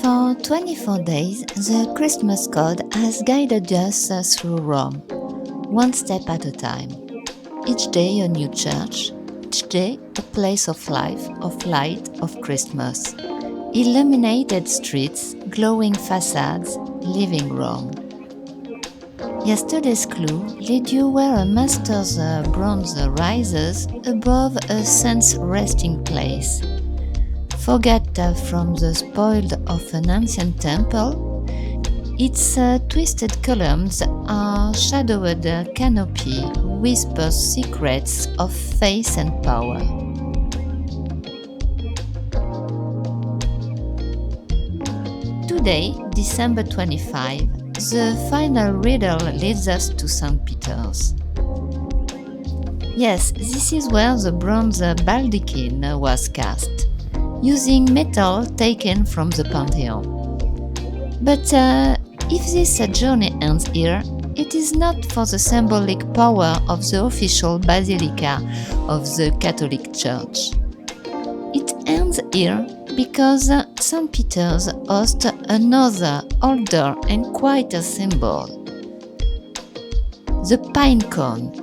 For 24 days, the Christmas code has guided us through Rome, one step at a time. Each day a new church, each day a place of life, of light, of Christmas. Illuminated streets, glowing facades, living Rome. Yesterday's clue led you where a master's bronze rises above a saint's resting place. Forget from the spoil of an ancient temple, its twisted columns are shadowed canopy whispers secrets of faith and power. Today, December 25, the final riddle leads us to St. Peter's. Yes, this is where the bronze Baldachin was cast, using metal taken from the Pantheon. But if this journey ends here, it is not for the symbolic power of the official Basilica of the Catholic Church. It ends here because St. Peter's hosts another, older and quieter symbol, the pine cone,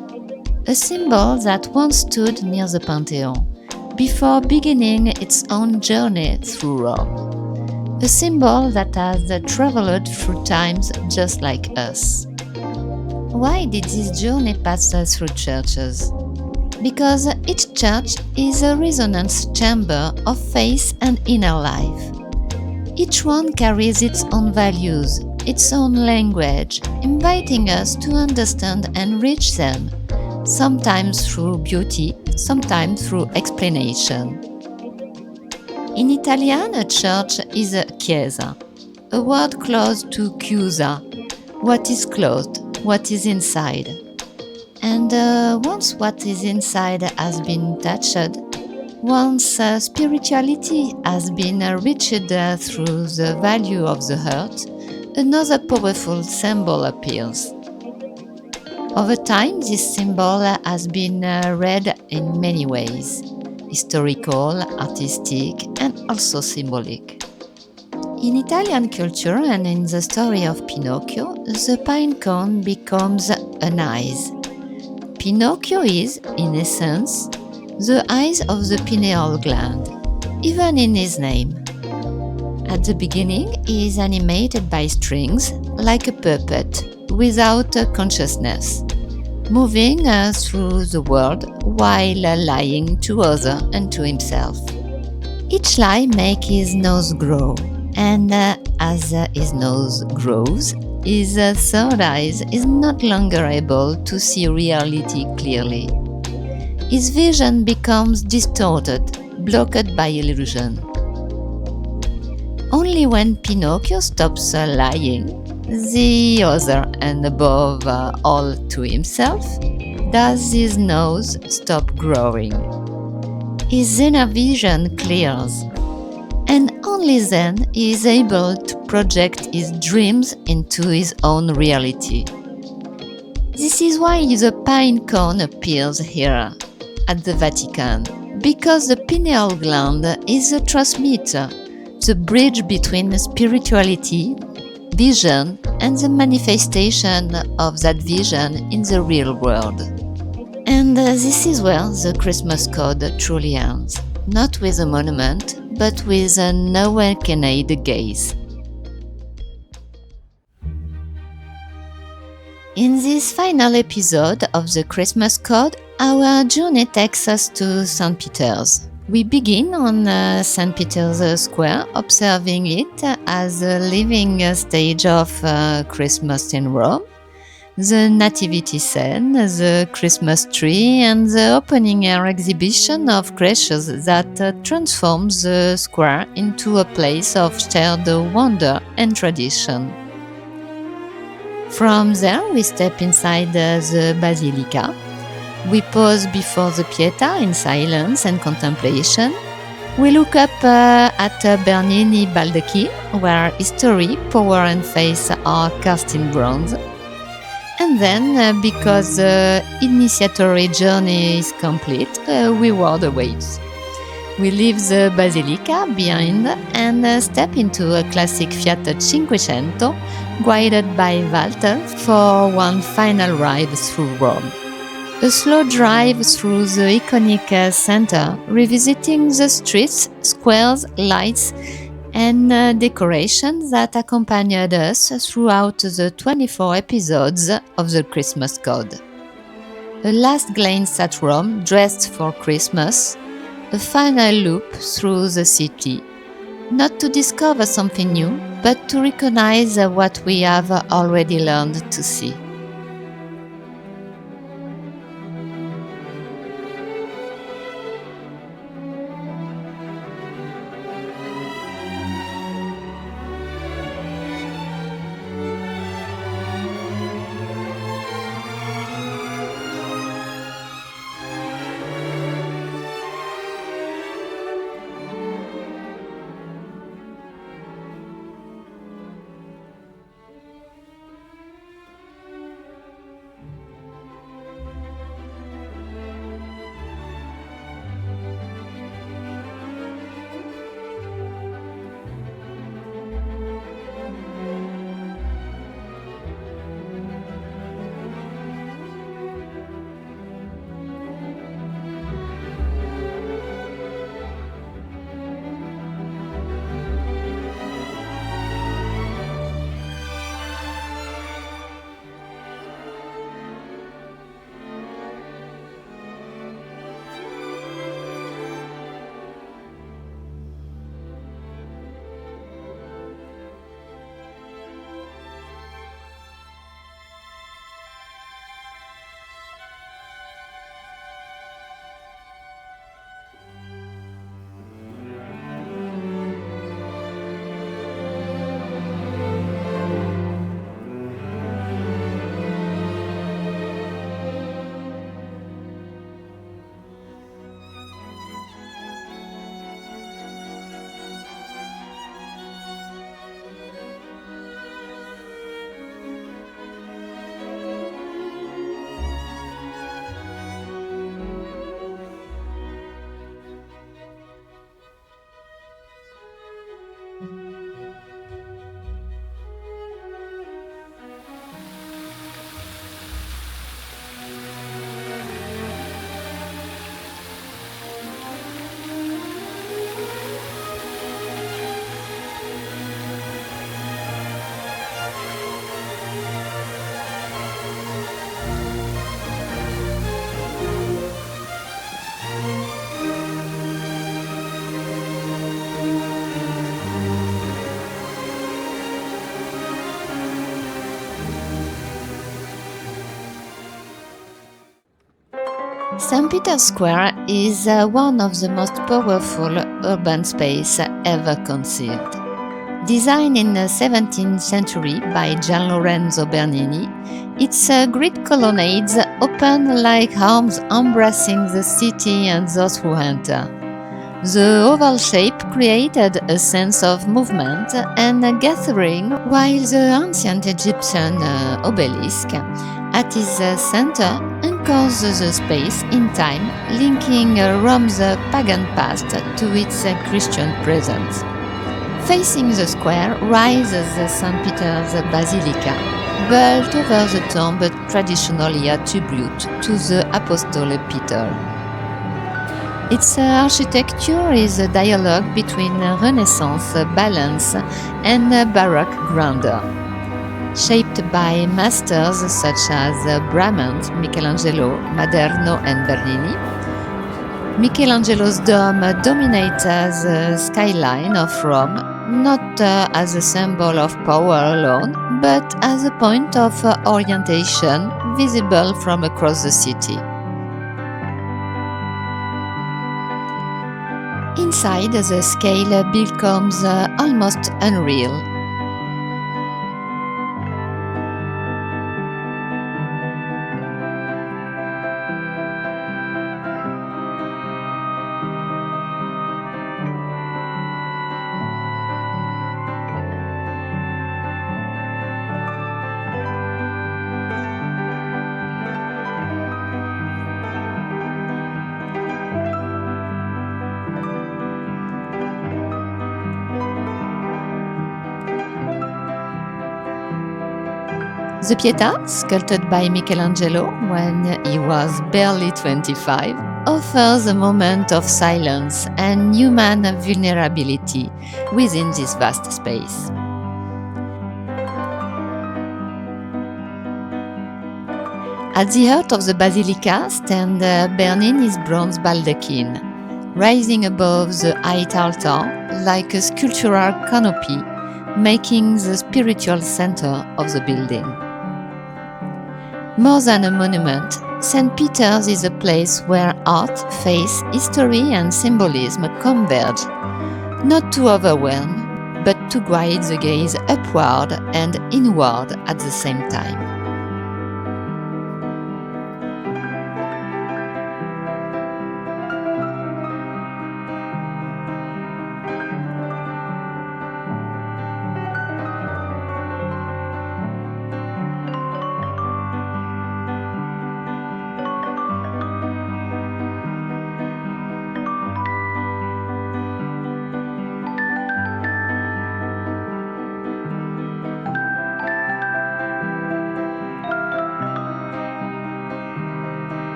a symbol that once stood near the Pantheon before beginning its own journey through Rome, a symbol that has traveled through times just like us. Why did this journey pass through churches? Because each church is a resonance chamber of faith and inner life. Each one carries its own values, its own language, inviting us to understand and reach them, sometimes through beauty, sometimes through explanation. In Italian, a church is a chiesa, a word close to chiusa, what is closed, what is inside. And once what is inside has been touched, once spirituality has been reached through the value of the heart, another powerful symbol appears. Over time, this symbol has been read in many ways, historical, artistic, and also symbolic. In Italian culture and in the story of Pinocchio, the pine cone becomes an eyes. Pinocchio is, in essence, the eyes of the pineal gland, even in his name. At the beginning, he is animated by strings, like a puppet, without consciousness, moving through the world while lying to others and to himself. Each lie makes his nose grow, and as his nose grows, his third eye is not longer able to see reality clearly. His vision becomes distorted, blocked by illusion. Only when Pinocchio stops lying, the other and above all to himself, does his nose stop growing. His inner vision clears, and only then he is able to project his dreams into his own reality. This is why the pine cone appears here, at the Vatican, because the pineal gland is the transmitter, the bridge between spirituality, vision, and the manifestation of that vision in the real world. And this is where the Christmas code truly ends, not with a monument, but with an awakened gaze. In this final episode of the Christmas Code, our journey takes us to St. Peter's, We begin on St. Peter's Square, observing it as a living stage of Christmas in Rome. The Nativity Scenes, the Christmas tree, and the opening air exhibition of creatures that transforms the square into a place of shared wonder and tradition. From there, we step inside the Basilica. We pause before the Pietà in silence and contemplation. We look up at Bernini Baldachin, where history, power and faith are cast in bronze. And then, because the initiatory journey is complete, we ward the waves. We leave the Basilica behind and step into a classic Fiat Cinquecento, guided by Walter for one final ride through Rome. A slow drive through the iconic center, revisiting the streets, squares, lights, and decorations that accompanied us throughout the 24 episodes of the Christmas Code. A last glance at Rome, dressed for Christmas, a final loop through the city, not to discover something new, but to recognize what we have already learned to see. St. Peter's Square is one of the most powerful urban spaces ever conceived. Designed in the 17th century by Gian Lorenzo Bernini, its grid colonnades open like arms embracing the city and those who enter. The oval shape created a sense of movement and gathering, while the ancient Egyptian obelisk at its center anchors the space in time, linking Rome's pagan past to its Christian present. Facing the square rises St. Peter's Basilica, built over the tomb traditionally a tribute to the Apostle Peter. Its architecture is a dialogue between Renaissance balance and Baroque grandeur. Shaped by masters such as Bramant, Michelangelo, Maderno and Bernini, Michelangelo's dome dominates the skyline of Rome, not as a symbol of power alone, but as a point of orientation visible from across the city. Inside, the scale becomes almost unreal. The Pietà, sculpted by Michelangelo when he was barely 25, offers a moment of silence and human vulnerability within this vast space. At the heart of the Basilica stand Bernini's bronze Baldachin, rising above the high altar like a sculptural canopy, making the spiritual center of the building. More than a monument, St. Peter's is a place where art, faith, history and symbolism converge, not to overwhelm, but to guide the gaze upward and inward at the same time.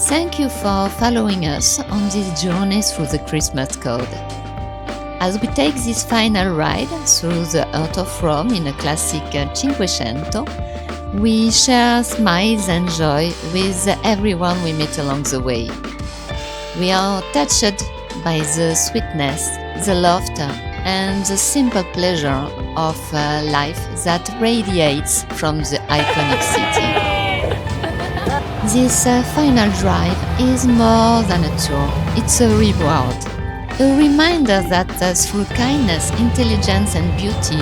Thank you for following us on this journey through the Christmas code. As we take this final ride through the heart of Rome in a classic Cinquecento, we share smiles and joy with everyone we meet along the way. We are touched by the sweetness, the laughter, and the simple pleasure of life that radiates from the iconic city. This final drive is more than a tour, it's a reward. A reminder that through kindness, intelligence and beauty,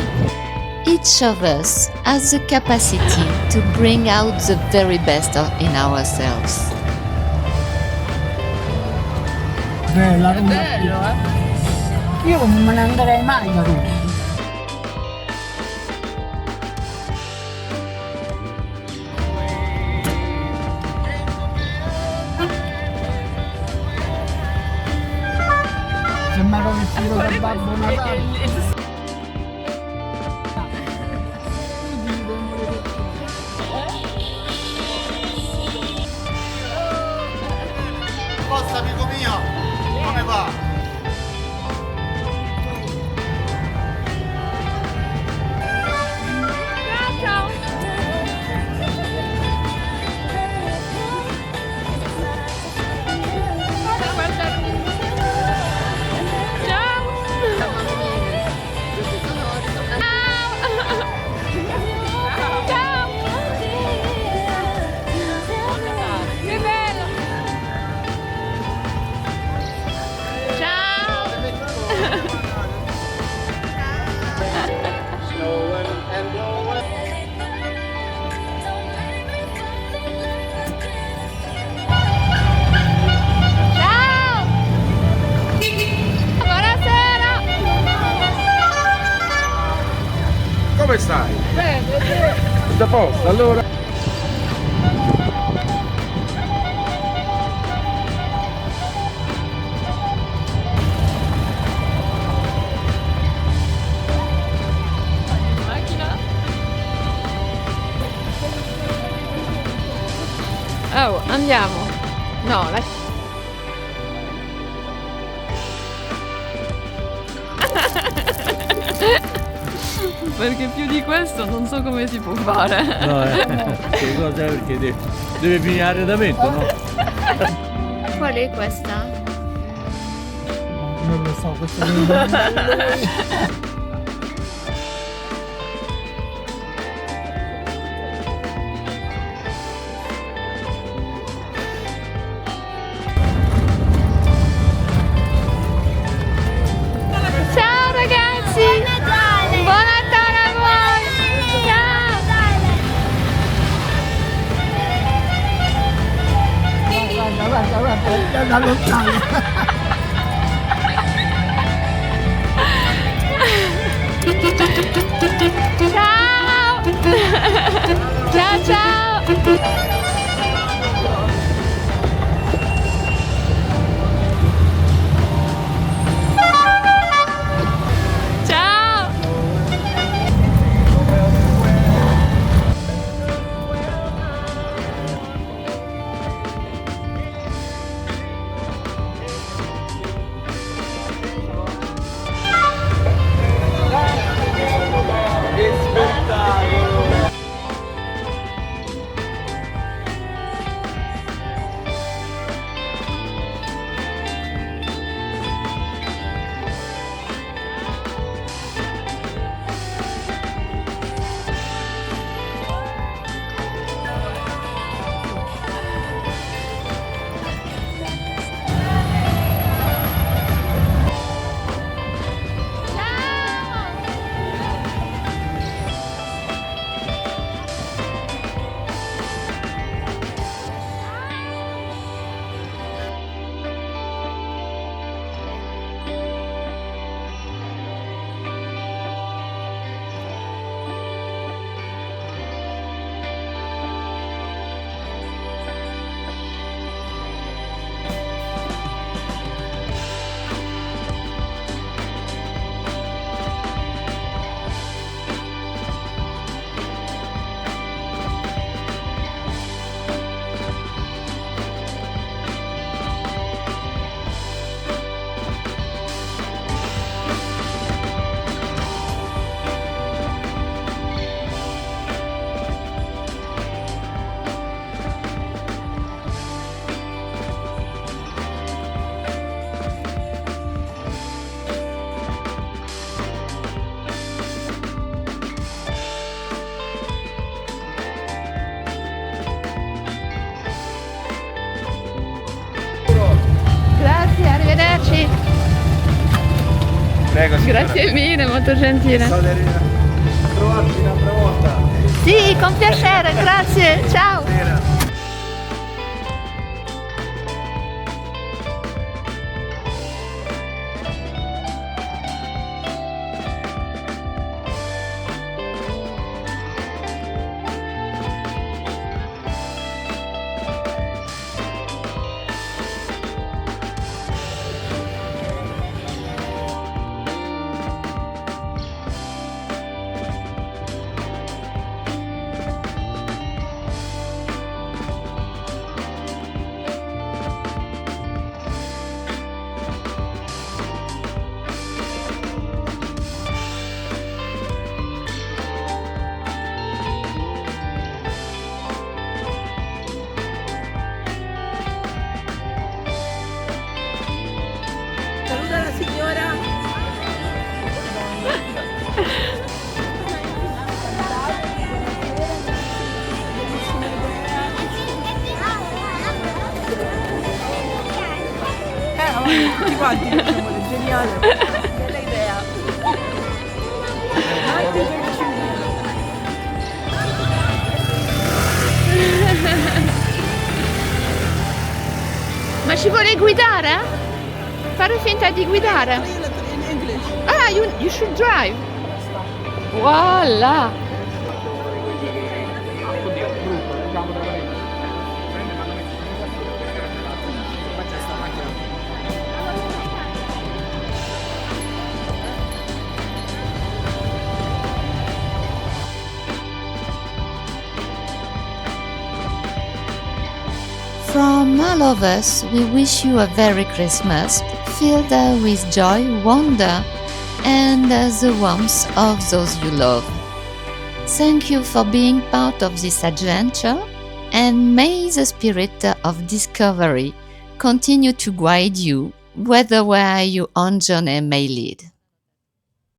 Each of us has the capacity to bring out the very best in ourselves. Bella Roma. Io non me ne andrei mai da Roma. Sembra vestito da Babbo Natale. Forza amico mio, come va? Come stai? Bene, tutto a posto, allora? Oh, andiamo. No, lascia. Perché più di questo non so come si può fare. No, che cosa perché deve finire l'arredamento, no? Qual è questa? Non lo so, questo è Ciao ragazzi! Buon Natale a voi! Ciao! guarda, da lontano. Ciao! Ciao ciao! Ciao! Che spettacolo! Grazie, arrivederci. Prego, signora. Grazie mille, molto gentile. Salve. trovarci un'altra volta. Sì, con piacere, grazie, ciao! Saluda la signora. Tutti quanti diciamo, è geniale. Bella idea. Anche per Ma ci vuole guidare? Fare finta di guidare? in English. Ah, you should drive. Voilà. From all of us, we wish you a Merry Christmas, filled with joy, wonder, and the warmth of those you love. Thank you for being part of this adventure, and may the spirit of discovery continue to guide you, whether where your own journey may lead.